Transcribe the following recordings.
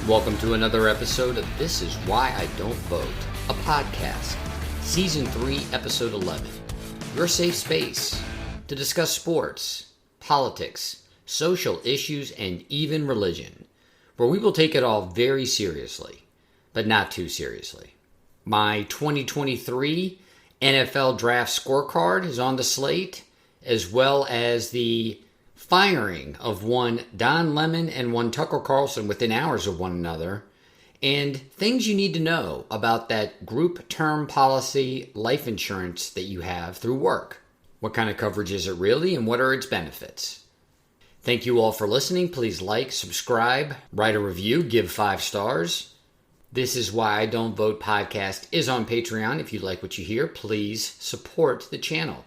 Welcome to another episode of This Is Why I Don't Vote, a podcast, Season 3, Episode 11. Your safe space to discuss sports, politics, social issues, and even religion, where we will take it all very seriously, but not too seriously. My 2023 NFL Draft Scorecard is on the slate, as well as the firing of one Don Lemon and one Tucker Carlson within hours of one another, and things you need to know about that group term policy life insurance that you have through work. What kind of coverage is it really, and what are its benefits? Thank you all for listening. Please like, subscribe, write a review, give 5 stars. This Is Why I Don't Vote podcast is on Patreon. If you like what you hear, please support the channel.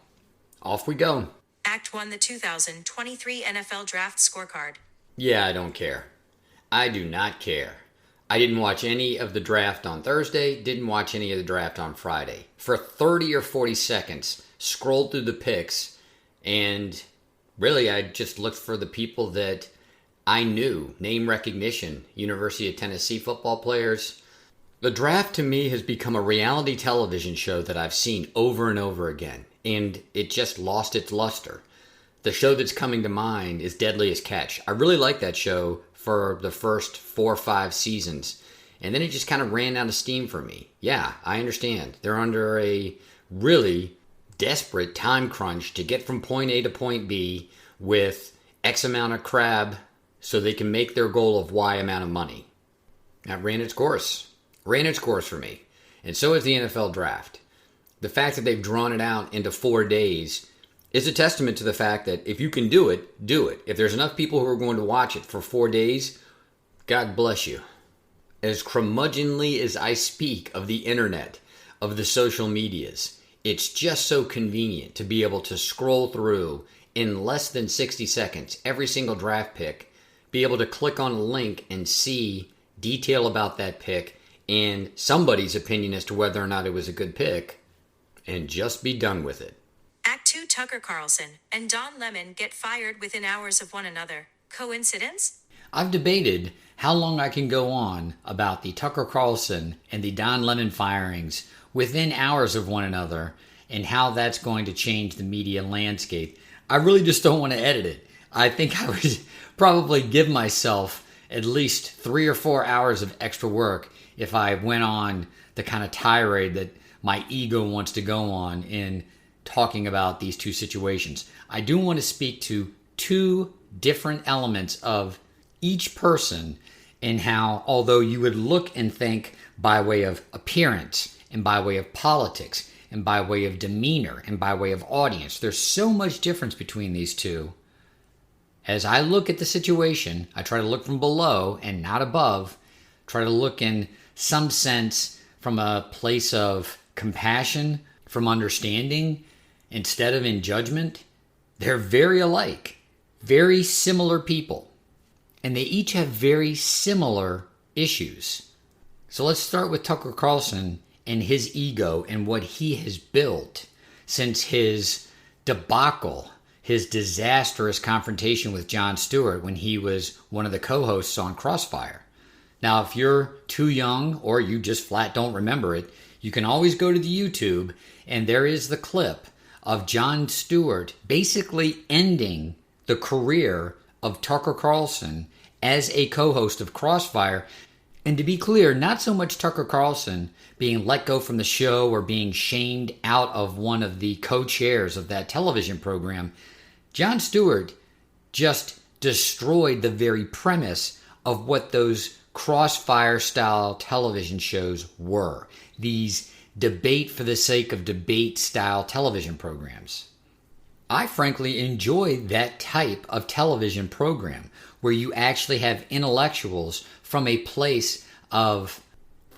Off we go. Act 1, the 2023 NFL Draft Scorecard. Yeah, I don't care. I do not care. I didn't watch any of the draft on Thursday, didn't watch any of the draft on Friday. For 30 or 40 seconds, scrolled through the picks, and really I just looked for the people that I knew, name recognition, University of Tennessee football players. The draft to me has become a reality television show that I've seen over and over again, and it just lost its luster. The show that's coming to mind is Deadliest Catch. I really liked that show for the first 4 or 5 seasons, and then it just kind of ran out of steam for me. Yeah, I understand. They're under a really desperate time crunch to get from point A to point B with X amount of crab so they can make their goal of Y amount of money. That ran its course. Ran its course for me. And so is the NFL Draft. The fact that they've drawn it out into 4 days is a testament to the fact that if you can do it, do it. If there's enough people who are going to watch it for 4 days, God bless you. As curmudgeonly as I speak of the internet, of the social medias, it's just so convenient to be able to scroll through in less than 60 seconds every single draft pick, be able to click on a link and see detail about that pick and somebody's opinion as to whether or not it was a good pick, and just be done with it. Act 2, Tucker Carlson and Don Lemon get fired within hours of one another. Coincidence? I've debated how long I can go on about the Tucker Carlson and the Don Lemon firings within hours of one another and how that's going to change the media landscape. I really just don't want to edit it. I think I would probably give myself at least 3 or 4 hours of extra work if I went on the kind of tirade that my ego wants to go on in talking about these two situations. I do want to speak to 2 different elements of each person and how, although you would look and think by way of appearance and by way of politics and by way of demeanor and by way of audience, there's so much difference between these two. As I look at the situation, I try to look from below and not above, try to look in some sense from a place of compassion, from understanding, instead of in judgment. They're very alike, very similar people, and they each have very similar issues. So let's start with Tucker Carlson and his ego and what he has built since his debacle, his disastrous confrontation with Jon Stewart when he was one of the co-hosts on Crossfire. Now, if you're too young or you just flat don't remember it, you can always go to the YouTube, and there is the clip of Jon Stewart basically ending the career of Tucker Carlson as a co-host of Crossfire. And to be clear, not so much Tucker Carlson being let go from the show or being shamed out of one of the co-chairs of that television program. Jon Stewart just destroyed the very premise of what those Crossfire-style television shows were. These debate for the sake of debate-style television programs. I frankly enjoy that type of television program where you actually have intellectuals from a place of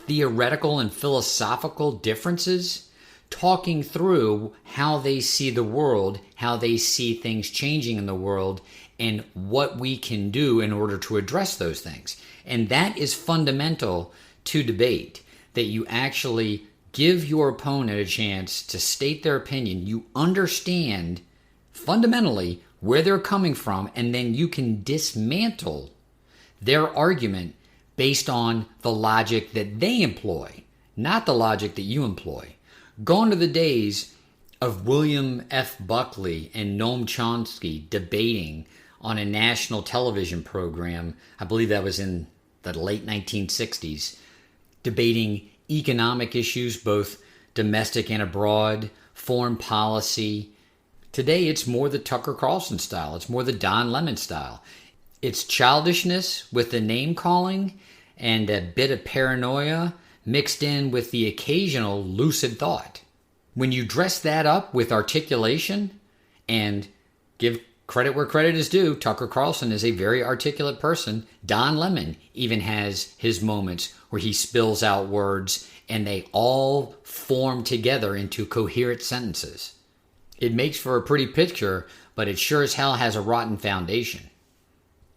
theoretical and philosophical differences talking through how they see the world, how they see things changing in the world, and what we can do in order to address those things. And that is fundamental to debate, that you actually give your opponent a chance to state their opinion. You understand fundamentally where they're coming from, and then you can dismantle their argument based on the logic that they employ, not the logic that you employ. Gone are the days of William F. Buckley and Noam Chomsky debating on a national television program. I believe that was in the late 1960s, debating economic issues, both domestic and abroad, foreign policy. Today, it's more the Tucker Carlson style. It's more the Don Lemon style. It's childishness with the name calling and a bit of paranoia mixed in with the occasional lucid thought. When you dress that up with articulation and give credit where credit is due, Tucker Carlson is a very articulate person. Don Lemon even has his moments where he spills out words and they all form together into coherent sentences. It makes for a pretty picture, but it sure as hell has a rotten foundation.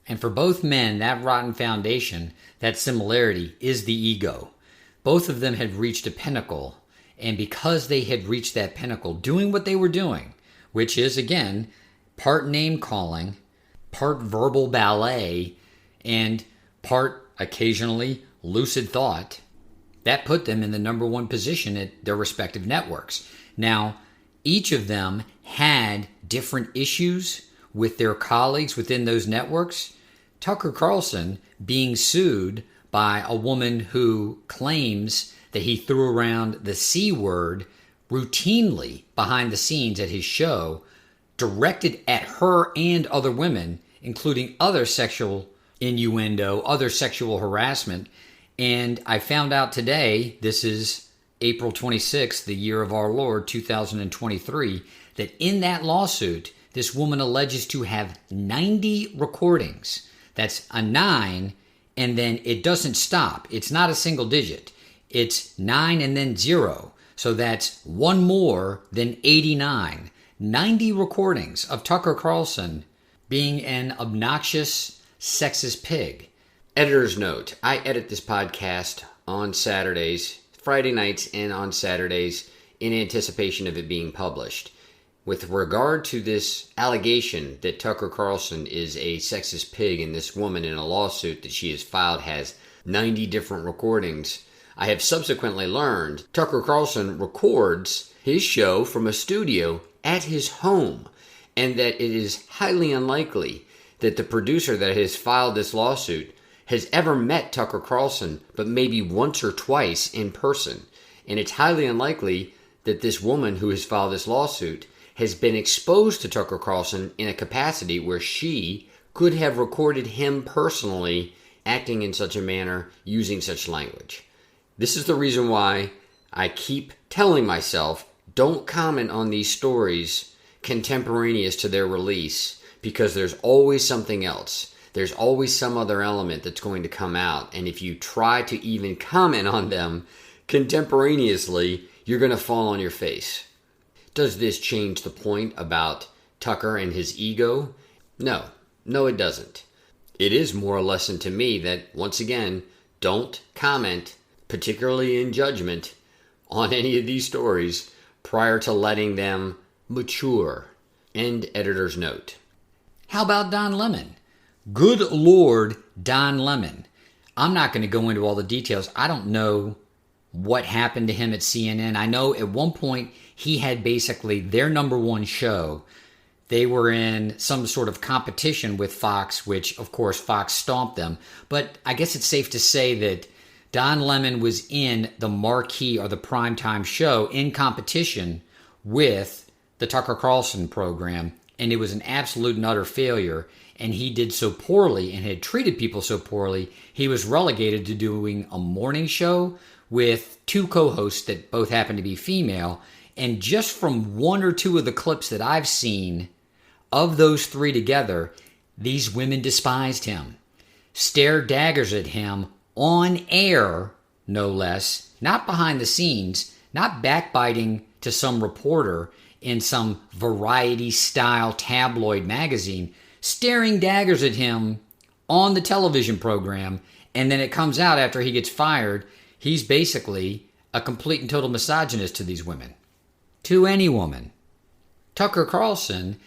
And for both men, that rotten foundation, that similarity, is the ego. Both of them had reached a pinnacle, and because they had reached that pinnacle, doing what they were doing, which is, again, part name calling, part verbal ballet, and part, occasionally, lucid thought, that put them in the number one position at their respective networks. Now, each of them had different issues with their colleagues within those networks. Tucker Carlson being sued by a woman who claims that he threw around the C word routinely behind the scenes at his show, directed at her and other women, including other sexual innuendo, other sexual harassment. And I found out today, this is April 26th, the year of our Lord, 2023, that in that lawsuit, this woman alleges to have 90 recordings. That's a 9, and then it doesn't stop. It's not a single digit. It's 9 and then 0. So that's one more than 89. 90 recordings of Tucker Carlson being an obnoxious, sexist pig. Editor's note, I edit this podcast on Saturdays, Friday nights, and on Saturdays in anticipation of it being published. With regard to this allegation that Tucker Carlson is a sexist pig and this woman in a lawsuit that she has filed has 90 different recordings, I have subsequently learned Tucker Carlson records his show from a studio at his home, and that it is highly unlikely that the producer that has filed this lawsuit has ever met Tucker Carlson, but maybe once or twice in person. And it's highly unlikely that this woman who has filed this lawsuit has been exposed to Tucker Carlson in a capacity where she could have recorded him personally acting in such a manner, using such language. This is the reason why I keep telling myself, don't comment on these stories contemporaneous to their release, because there's always something else. There's always some other element that's going to come out. And if you try to even comment on them contemporaneously, you're going to fall on your face. Does this change the point about Tucker and his ego? No, it doesn't. It is more a lesson to me that, once again, don't comment, particularly in judgment, on any of these stories prior to letting them mature. End editor's note. How about Don Lemon? Good Lord, Don Lemon. I'm not going to go into all the details. I don't know what happened to him at CNN. I know at one point he had basically their number one show. They were in some sort of competition with Fox, which of course Fox stomped them. But I guess it's safe to say that Don Lemon was in the marquee or the primetime show in competition with the Tucker Carlson program. And it was an absolute and utter failure. And he did so poorly and had treated people so poorly, he was relegated to doing a morning show with two co-hosts that both happened to be female. And just from one or two of the clips that I've seen of those three together, these women despised him, stared daggers at him on air, no less, not behind the scenes, not backbiting to some reporter in some variety-style tabloid magazine, staring daggers at him on the television program, and then it comes out after he gets fired, he's basically a complete and total misogynist to these women. To any woman. Tucker Carlson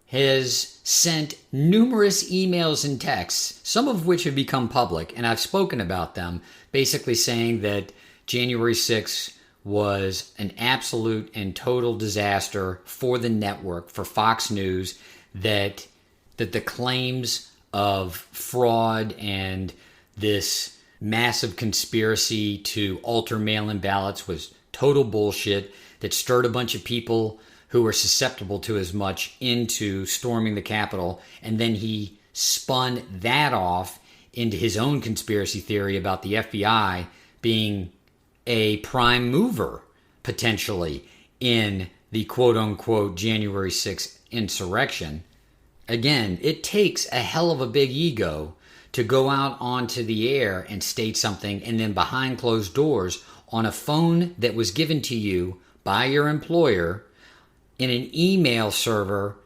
has sent numerous emails and texts, some of which have become public, and I've spoken about them, basically saying that January 6th was an absolute and total disaster for the network, for Fox News, that the claims of fraud and this massive conspiracy to alter mail-in ballots was total bullshit, that stirred a bunch of people who were susceptible to as much into storming the Capitol, and then he spun that off into his own conspiracy theory about the FBI being a prime mover, potentially, in the quote-unquote January 6th insurrection. Again, it takes a hell of a big ego to go out onto the air and state something, and then behind closed doors on a phone that was given to you by your employer in an email server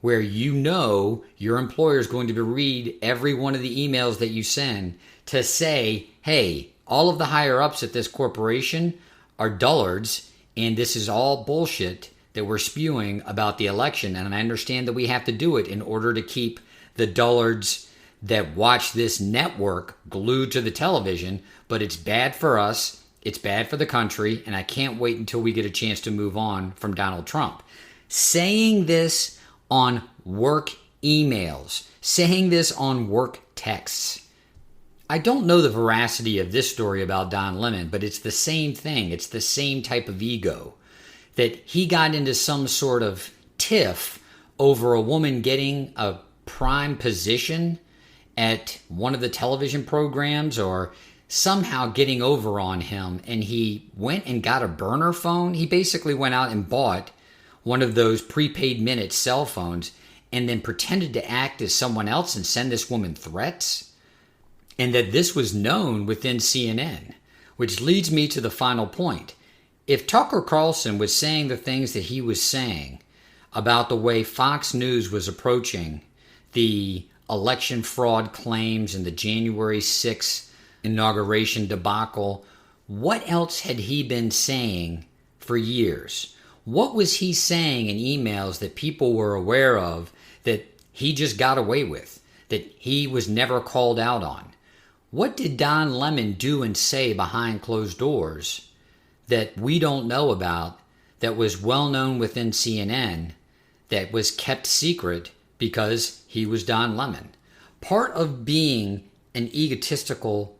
where you know your employer is going to read every one of the emails that you send, to say, hey, all of the higher ups at this corporation are dullards, and this is all bullshit that we're spewing about the election. And I understand that we have to do it in order to keep the dullards that watch this network glued to the television, but it's bad for us. It's bad for the country, and I can't wait until we get a chance to move on from Donald Trump. Saying this on work emails, saying this on work texts. I don't know the veracity of this story about Don Lemon, but it's the same thing. It's the same type of ego. That he got into some sort of tiff over a woman getting a prime position at one of the television programs, or somehow getting over on him, and he went and got a burner phone. He basically went out and bought one of those prepaid minute cell phones and then pretended to act as someone else and send this woman threats. And that this was known within CNN, which leads me to the final point. If Tucker Carlson was saying the things that he was saying about the way Fox News was approaching the election fraud claims and the January 6th inauguration debacle, what else had he been saying for years? What was he saying in emails that people were aware of that he just got away with, that he was never called out on? What did Don Lemon do and say behind closed doors that we don't know about, that was well known within CNN, that was kept secret because he was Don Lemon? Part of being an egotistical,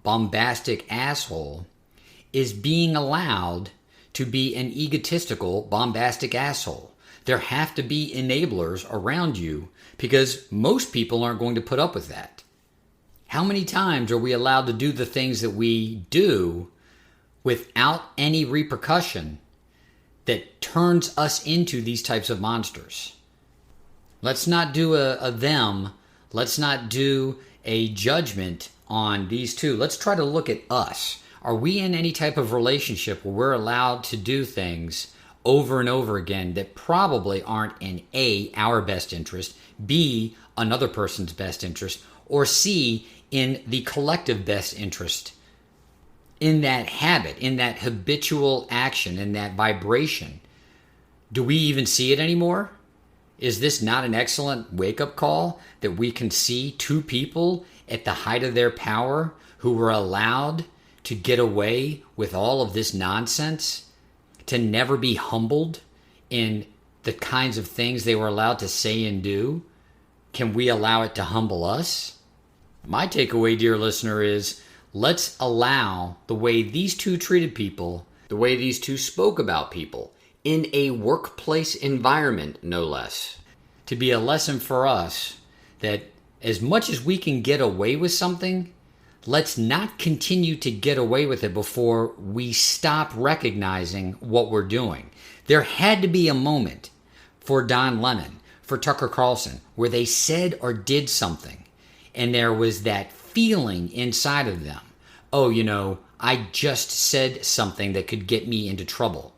bombastic asshole is being allowed to be an egotistical, bombastic asshole. There have to be enablers around you, because most people aren't going to put up with that. How many times are we allowed to do the things that we do without any repercussion that turns us into these types of monsters? Let's not do a them. Let's not do a judgment on these two. Let's try to look at us. Are we in any type of relationship where we're allowed to do things over and over again that probably aren't in A, our best interest, B, another person's best interest, or C, in the collective best interest? In that habit, in that habitual action, in that vibration, do we even see it anymore? Is this not an excellent wake-up call that we can see two people at the height of their power who were allowed to get away with all of this nonsense, to never be humbled in the kinds of things they were allowed to say and do? Can we allow it to humble us? My takeaway, dear listener, is let's allow the way these two treated people, the way these two spoke about people, in a workplace environment, no less, to be a lesson for us that as much as we can get away with something, let's not continue to get away with it before we stop recognizing what we're doing. There had to be a moment for Don Lemon, for Tucker Carlson, where they said or did something, and there was that feeling inside of them, oh, I just said something that could get me into trouble,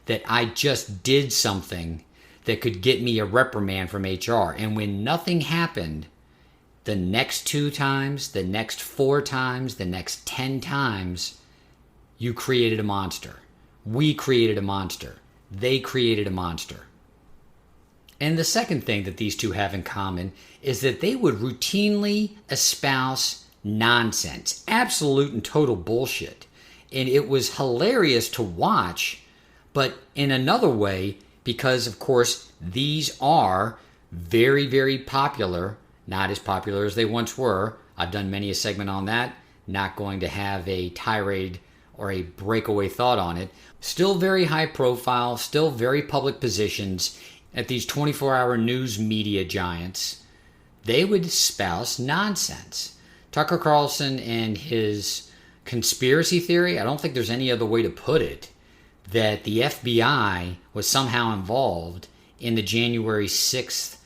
that I just did something that could get me a reprimand from HR. And when nothing happened, the next 2 times, the next 4 times, the next 10 times, you created a monster. We created a monster. They created a monster. And the second thing that these two have in common is that they would routinely espouse nonsense, absolute and total bullshit. And it was hilarious to watch, but in another way, because of course these are very, very popular, not as popular as they once were. I've done many a segment on that, not going to have a tirade or a breakaway thought on it. Still very high profile, still very public positions at these 24-hour news media giants. They would espouse nonsense. Tucker Carlson and his conspiracy theory, I don't think there's any other way to put it, that the FBI was somehow involved in the January 6th,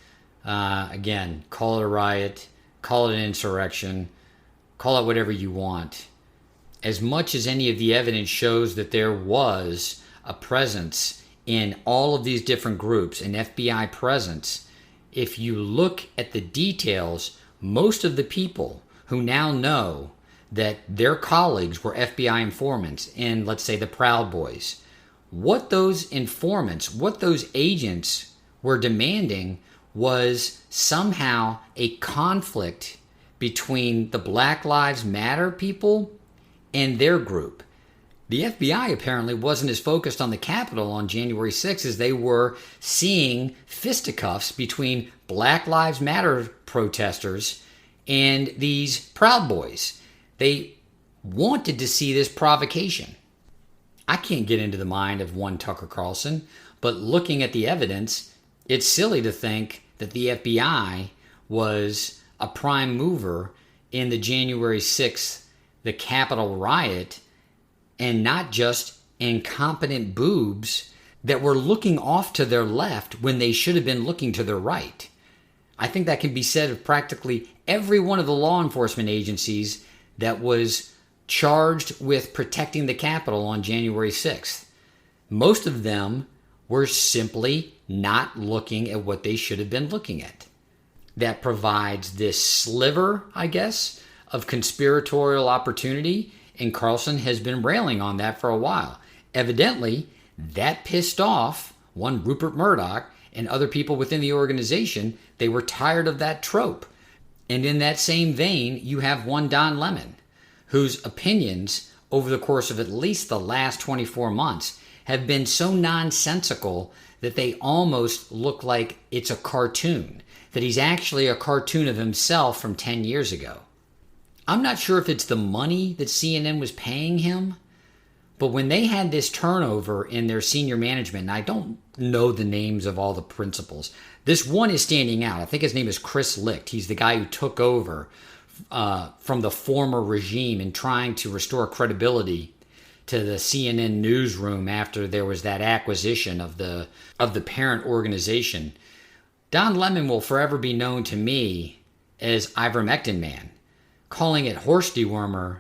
again, call it a riot, call it an insurrection, call it whatever you want. As much as any of the evidence shows that there was a presence in all of these different groups, an FBI presence, if you look at the details, most of the people who now know that their colleagues were FBI informants in, let's say, the Proud Boys, what those informants, what those agents were demanding was somehow a conflict between the Black Lives Matter people and their group. The FBI apparently wasn't as focused on the Capitol on January 6th as they were seeing fisticuffs between Black Lives Matter protesters and these Proud Boys. They wanted to see this provocation. I can't get into the mind of one Tucker Carlson, but looking at the evidence, it's silly to think that the FBI was a prime mover in the January 6th, the Capitol riot, and not just incompetent boobs that were looking off to their left when they should have been looking to their right. I think that can be said of practically every one of the law enforcement agencies that was charged with protecting the Capitol on January 6th. Most of them were simply not looking at what they should have been looking at. That provides this sliver, I guess, of conspiratorial opportunity, and Carlson has been railing on that for a while. Evidently, that pissed off one Rupert Murdoch and other people within the organization. They were tired of that trope. And in that same vein, you have one Don Lemon, whose opinions over the course of at least the last 24 months have been so nonsensical that they almost look like it's a cartoon, that he's actually a cartoon of himself from 10 years ago. I'm not sure if it's the money that CNN was paying him, but when they had this turnover in their senior management, and I don't know the names of all the principals, this one is standing out. I think his name is Chris Licht. He's the guy who took over from the former regime and trying to restore credibility to the CNN newsroom after there was that acquisition of the parent organization. Don Lemon will forever be known to me as Ivermectin Man, calling it horse dewormer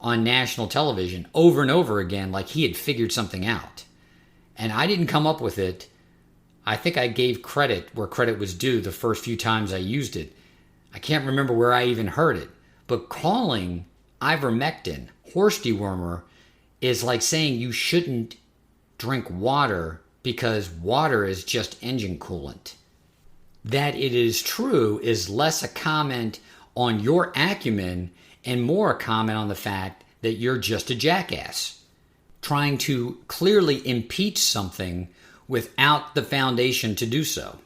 on national television over and over again like he had figured something out. And I didn't come up with it. I think I gave credit where credit was due the first few times I used it. I can't remember where I even heard it, but calling ivermectin horse dewormer is like saying you shouldn't drink water because water is just engine coolant. That it is true is less a comment on your acumen and more a comment on the fact that you're just a jackass, trying to clearly impeach something without the foundation to do so.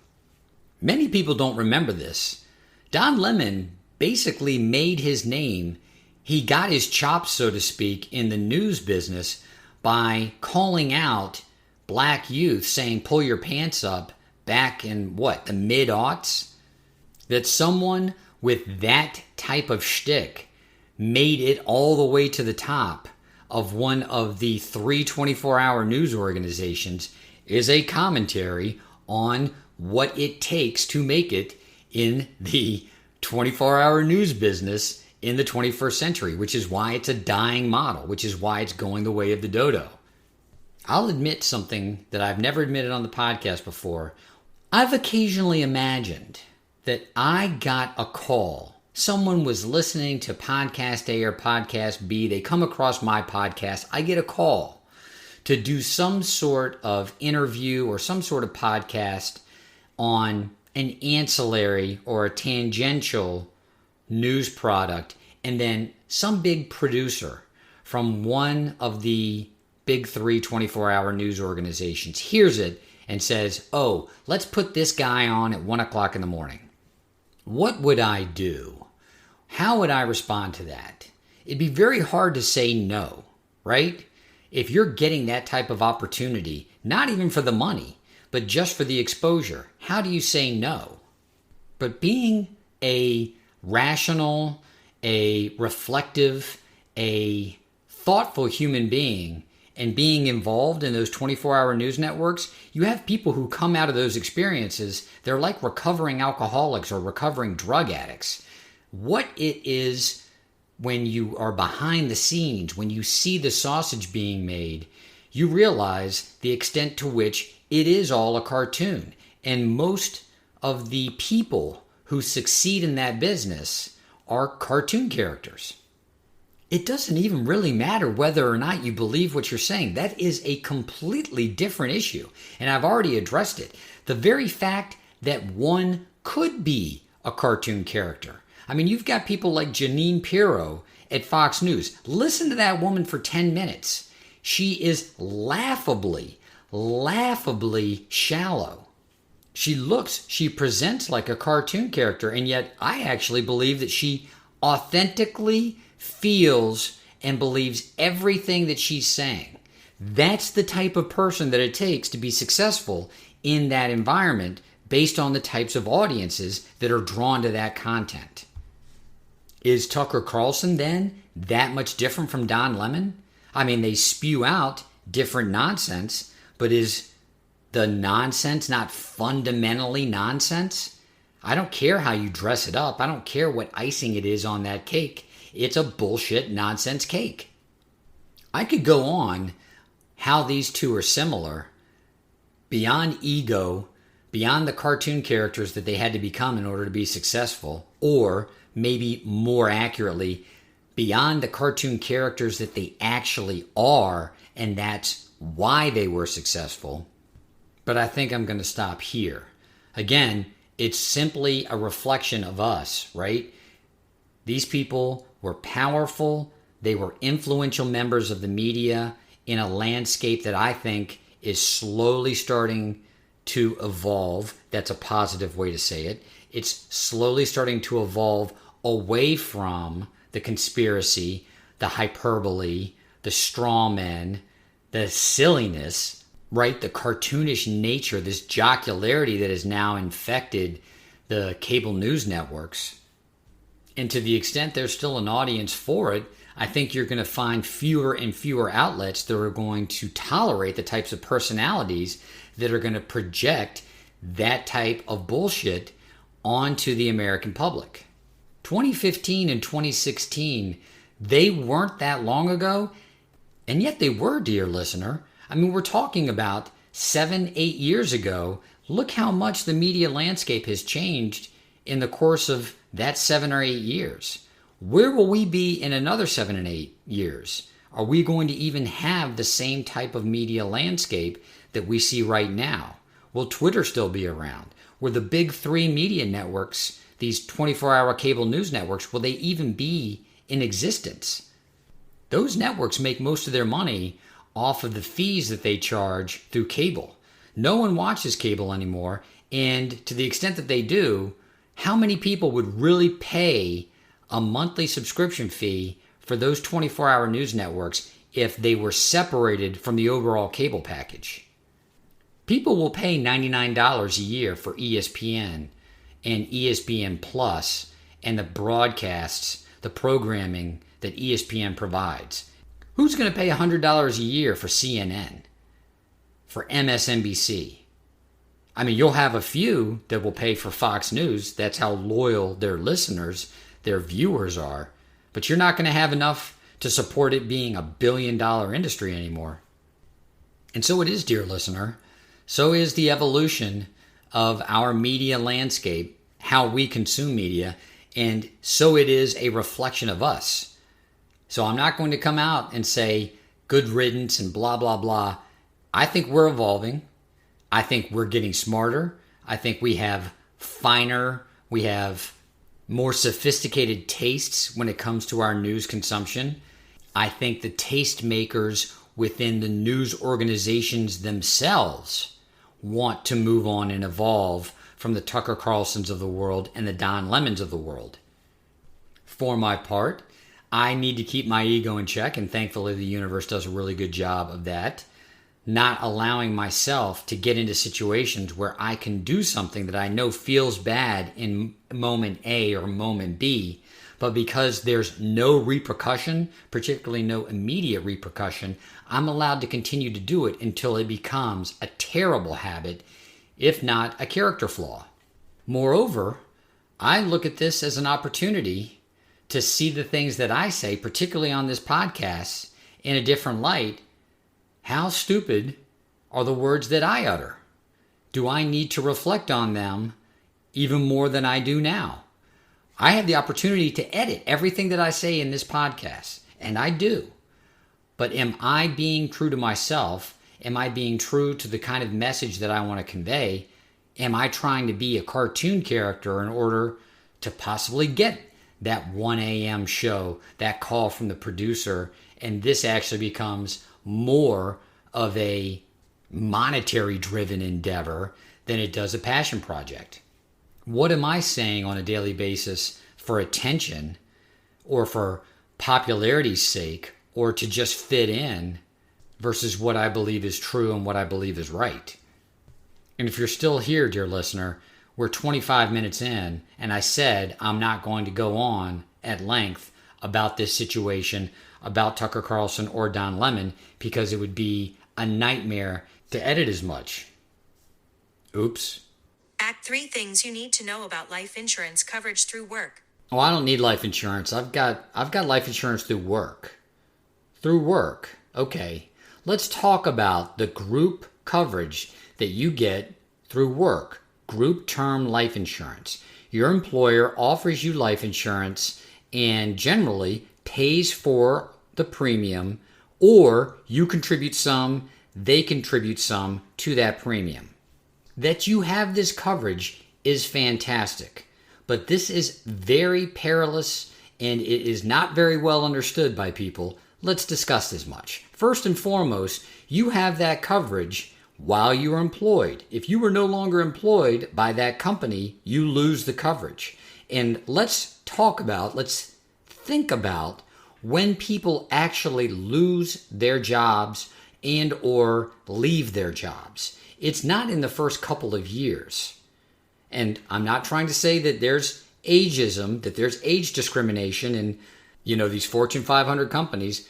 Many people don't remember this. Don Lemon basically made his name, he got his chops, so to speak, in the news business by calling out black youth, saying, pull your pants up, back in the mid-aughts? That someone with that type of shtick made it all the way to the top of one of the 3 24-hour news organizations is a commentary on what it takes to make it in the 24-hour news business in the 21st century, which is why it's a dying model, which is why it's going the way of the dodo. I'll admit something that I've never admitted on the podcast before. I've occasionally imagined that I got a call. Someone was listening to podcast A or podcast B. They come across my podcast. I get a call to do some sort of interview or some sort of podcast on an ancillary or a tangential news product, and then some big producer from one of the big three 24-hour news organizations hears it and says, oh, let's put this guy on at 1 o'clock in the morning. What would I do? How would I respond to that? It'd be very hard to say no, right? If you're getting that type of opportunity, not even for the money, but just for the exposure, how do you say no? But being a rational, a reflective, a thoughtful human being, and being involved in those 24-hour news networks, you have people who come out of those experiences, they're like recovering alcoholics or recovering drug addicts. What it is when you are behind the scenes, when you see the sausage being made, you realize the extent to which it is all a cartoon. And most of the people who succeed in that business are cartoon characters. It doesn't even really matter whether or not you believe what you're saying. That is a completely different issue. And I've already addressed it. The very fact that one could be a cartoon character. I mean, you've got people like Jeanine Pirro at Fox News. Listen to that woman for 10 minutes. She is laughably shallow. She presents like a cartoon character, and yet I actually believe that she authentically feels and believes everything that she's saying. That's the type of person that it takes to be successful in that environment based on the types of audiences that are drawn to that content. Is Tucker Carlson then that much different from Don Lemon? I mean, they spew out different nonsense, but is the nonsense not fundamentally nonsense? I don't care how you dress it up. I don't care what icing it is on that cake. It's a bullshit nonsense cake. I could go on how these two are similar beyond ego, beyond the cartoon characters that they had to become in order to be successful, or maybe more accurately, beyond the cartoon characters that they actually are, and that's why they were successful. But I think I'm going to stop here. Again, it's simply a reflection of us, right? These people were powerful. They were influential members of the media in a landscape that I think is slowly starting to evolve. That's a positive way to say it. It's slowly starting to evolve away from the conspiracy, the hyperbole, the straw men, the silliness, right? The cartoonish nature, this jocularity that has now infected the cable news networks. And to the extent there's still an audience for it, I think you're going to find fewer and fewer outlets that are going to tolerate the types of personalities that are going to project that type of bullshit onto the American public. 2015 and 2016, they weren't that long ago, and yet they were, dear listener. I mean, we're talking about 7-8 years ago. Look how much the media landscape has changed in the course of that 7 or 8 years. Where will we be in another 7 and 8 years? Are we going to even have the same type of media landscape that we see right now? Will Twitter still be around? Will the big three media networks, these 24-hour cable news networks, will they even be in existence? Those networks make most of their money off of the fees that they charge through cable. No one watches cable anymore, and to the extent that they do, how many people would really pay a monthly subscription fee for those 24-hour news networks if they were separated from the overall cable package? People will pay $99 a year for ESPN and ESPN Plus and the broadcasts, the programming that ESPN provides. Who's going to pay $100 a year for CNN, for MSNBC? I mean, you'll have a few that will pay for Fox News. That's how loyal their listeners, their viewers are. But you're not going to have enough to support it being a billion-dollar industry anymore. And so it is, dear listener. So is the evolution of our media landscape, how we consume media, and so it is a reflection of us. So I'm not going to come out and say good riddance and blah, blah, blah. I think we're evolving. I think we're getting smarter. I think we have we have more sophisticated tastes when it comes to our news consumption. I think the tastemakers within the news organizations themselves want to move on and evolve from the Tucker Carlsons of the world and the Don Lemons of the world. For my part, I need to keep my ego in check, and thankfully the universe does a really good job of that. Not allowing myself to get into situations where I can do something that I know feels bad in moment A or moment B, but because there's no repercussion, particularly no immediate repercussion, I'm allowed to continue to do it until it becomes a terrible habit, if not a character flaw. Moreover, I look at this as an opportunity to see the things that I say, particularly on this podcast, in a different light. How stupid are the words that I utter? Do I need to reflect on them even more than I do now? I have the opportunity to edit everything that I say in this podcast, and I do. But am I being true to myself? Am I being true to the kind of message that I want to convey? Am I trying to be a cartoon character in order to possibly get that 1 a.m. show, that call from the producer, and this actually becomes more of a monetary driven endeavor than it does a passion project? What am I saying on a daily basis for attention or for popularity's sake or to just fit in versus what I believe is true and what I believe is right? And if you're still here, dear listener, we're 25 minutes in, and I said I'm not going to go on at length about this situation, about Tucker Carlson or Don Lemon, because it would be a nightmare to edit as much. Oops. Act 3 things you need to know about life insurance coverage through work. Oh, I don't need life insurance. I've got life insurance through work. Through work. Okay. Let's talk about the group coverage that you get through work. Group term life insurance. Your employer offers you life insurance and generally pays for the premium, or you contribute some, they contribute some to that premium. That you have this coverage is fantastic, but this is very perilous and it is not very well understood by people. Let's discuss this much. First and foremost, you have that coverage while you are employed. If you were no longer employed by that company, you lose the coverage. And let's think about when people actually lose their jobs and or leave their jobs. It's not in the first couple of years. And I'm not trying to say that there's ageism, that there's age discrimination in, these Fortune 500 companies,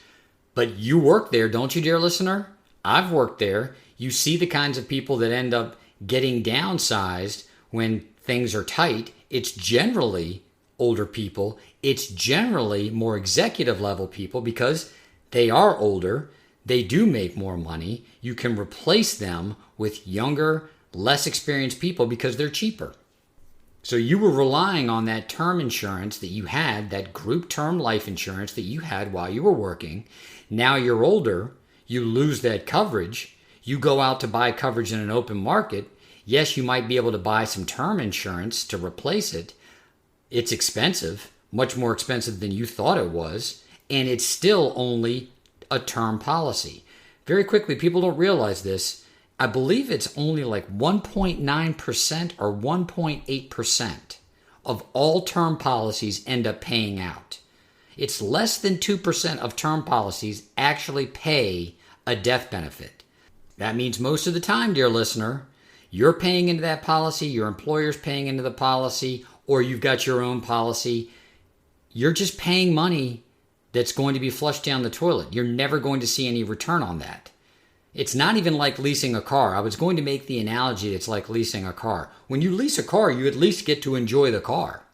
but you work there, don't you, dear listener? I've worked there. You see the kinds of people that end up getting downsized when things are tight. It's generally older people. It's generally more executive level people because they are older. They do make more money. You can replace them with younger, less experienced people because they're cheaper. So you were relying on that term insurance that you had, that group term life insurance that you had while you were working. Now you're older. You lose that coverage. You go out to buy coverage in an open market. Yes, you might be able to buy some term insurance to replace it. It's expensive, much more expensive than you thought it was, and it's still only a term policy. Very quickly, people don't realize this. I believe it's only like 1.9% or 1.8% of all term policies end up paying out. It's less than 2% of term policies actually pay a death benefit. That means most of the time, dear listener, you're paying into that policy, your employer's paying into the policy, or you've got your own policy. You're just paying money that's going to be flushed down the toilet. You're never going to see any return on that. It's not even like leasing a car. I was going to make the analogy it's like leasing a car. When you lease a car, you at least get to enjoy the car.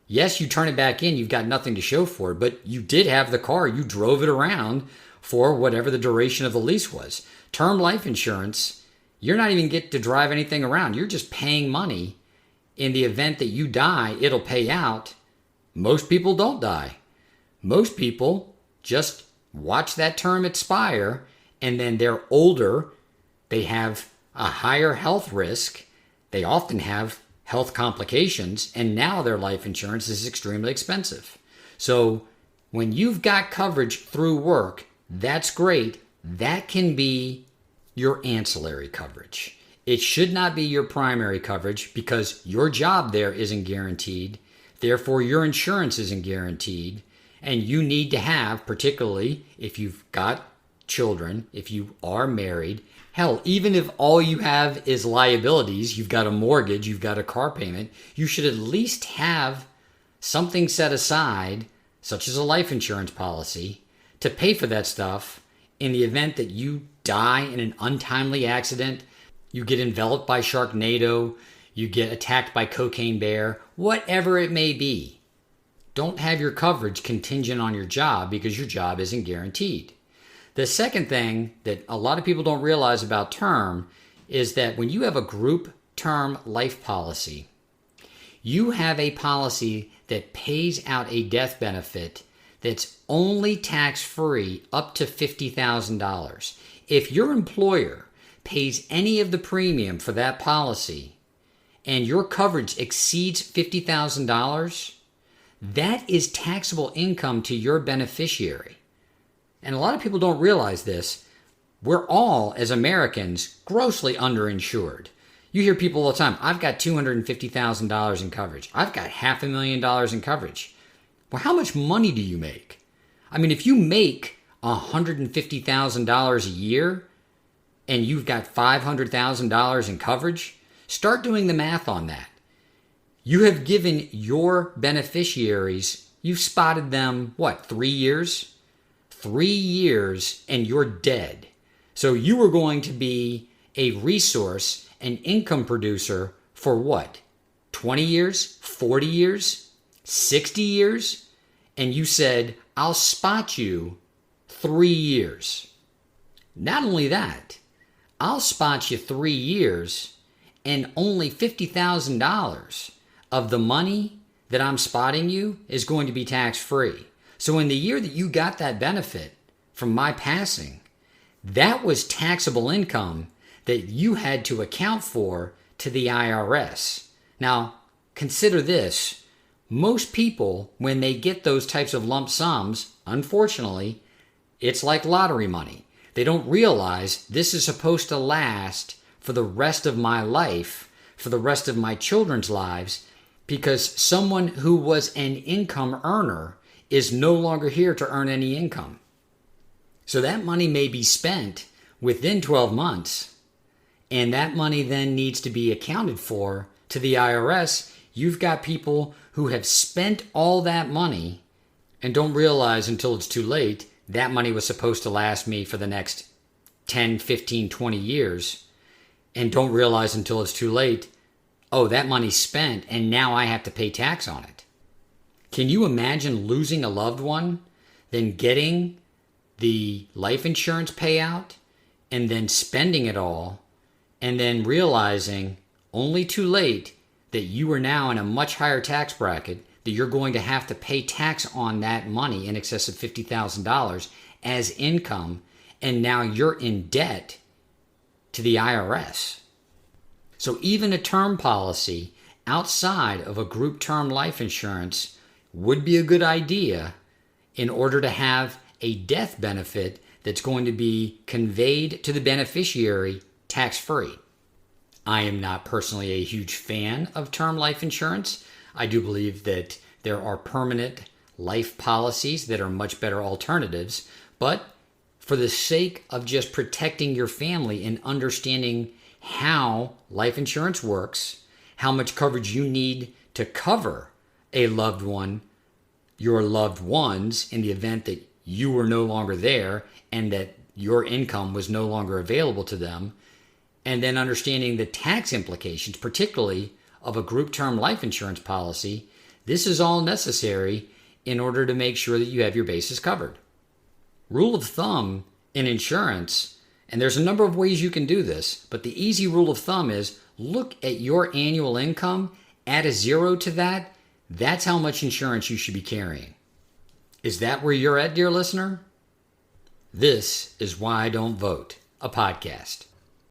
Yes, you turn it back in, you've got nothing to show for it, but you did have the car. You drove it around for whatever the duration of the lease was. Term life insurance, you're not even get to drive anything around. You're just paying money. In the event that you die, it'll pay out. Most people don't die. Most people just watch that term expire, and then they're older, they have a higher health risk, they often have health complications, and now their life insurance is extremely expensive. So when you've got coverage through work, that's great. That can be your ancillary coverage. It should not be your primary coverage because your job there isn't guaranteed. Therefore, your insurance isn't guaranteed. And you need to have, particularly if you've got children, if you are married, hell, even if all you have is liabilities, you've got a mortgage, you've got a car payment, you should at least have something set aside, such as a life insurance policy, to pay for that stuff in the event that you die in an untimely accident, you get enveloped by Sharknado, you get attacked by Cocaine Bear, whatever it may be. Don't have your coverage contingent on your job because your job isn't guaranteed. The second thing that a lot of people don't realize about term is that when you have a group term life policy, you have a policy that pays out a death benefit that's only tax-free up to $50,000. If your employer pays any of the premium for that policy and your coverage exceeds $50,000, that is taxable income to your beneficiary. And a lot of people don't realize this. We're all, as Americans, grossly underinsured. You hear people all the time, I've got $250,000 in coverage. I've got $500,000 in coverage. Well, how much money do you make? I mean, if you make $150,000 a year and you've got $500,000 in coverage, start doing the math on that. You have given your beneficiaries, you've spotted them, 3 years? 3 years and you're dead. So you are going to be a resource, an income producer for what? 20 years? 40 years? 60 years? And you said, I'll spot you 3 years. Not only that, I'll spot you 3 years and only $50,000 of the money that I'm spotting you is going to be tax-free. So in the year that you got that benefit from my passing, that was taxable income that you had to account for to the IRS. Now, consider this. Most people, when they get those types of lump sums, unfortunately, it's like lottery money. They don't realize this is supposed to last for the rest of my life, for the rest of my children's lives, because someone who was an income earner is no longer here to earn any income. So that money may be spent within 12 months, and that money then needs to be accounted for to the IRS. You've got people who have spent all that money and don't realize until it's too late that money was supposed to last me for the next 10, 15, 20 years, and don't realize until it's too late, oh, that money's spent and now I have to pay tax on it. Can you imagine losing a loved one, then getting the life insurance payout, and then spending it all, and then realizing only too late that you are now in a much higher tax bracket, that you're going to have to pay tax on that money in excess of $50,000 as income, and now you're in debt to the IRS. So even a term policy outside of a group term life insurance would be a good idea in order to have a death benefit that's going to be conveyed to the beneficiary tax-free. I am not personally a huge fan of term life insurance. I do believe that there are permanent life policies that are much better alternatives, but for the sake of just protecting your family and understanding how life insurance works, how much coverage you need to cover a loved one, your loved ones, in the event that you were no longer there and that your income was no longer available to them, and then understanding the tax implications, particularly of a group term life insurance policy. This is all necessary in order to make sure that you have your bases covered. Rule of thumb in insurance, and there's a number of ways you can do this, but the easy rule of thumb is look at your annual income, add a zero to that. That's how much insurance you should be carrying. Is that where you're at, dear listener? This is Why I Don't Vote, a podcast.